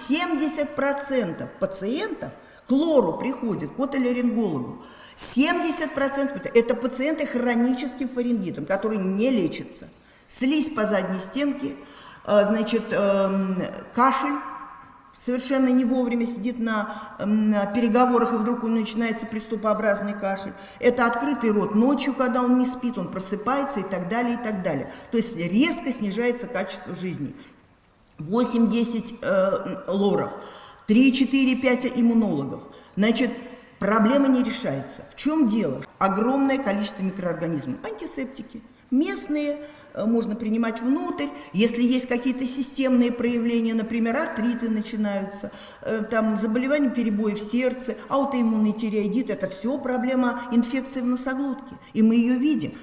70% пациентов к лору приходят, к отоларингологу. 70% это пациенты с хроническим фарингитом, которые не лечатся. Слизь по задней стенке, значит, кашель. Совершенно не вовремя сидит на переговорах, и вдруг у него начинается приступообразный кашель. Это открытый рот ночью, когда он не спит, он просыпается и так далее, и так далее. То есть резко снижается качество жизни. 8-10 лоров, 3-4-5 иммунологов. Значит, проблема не решается. В чем дело? Огромное количество микроорганизмов. Антисептики. Местные можно принимать внутрь. Если есть какие-то системные проявления, например, артриты начинаются, там заболевания, перебои в сердце, аутоиммунный тиреоидит, это все проблема инфекции в носоглотке. И мы ее видим.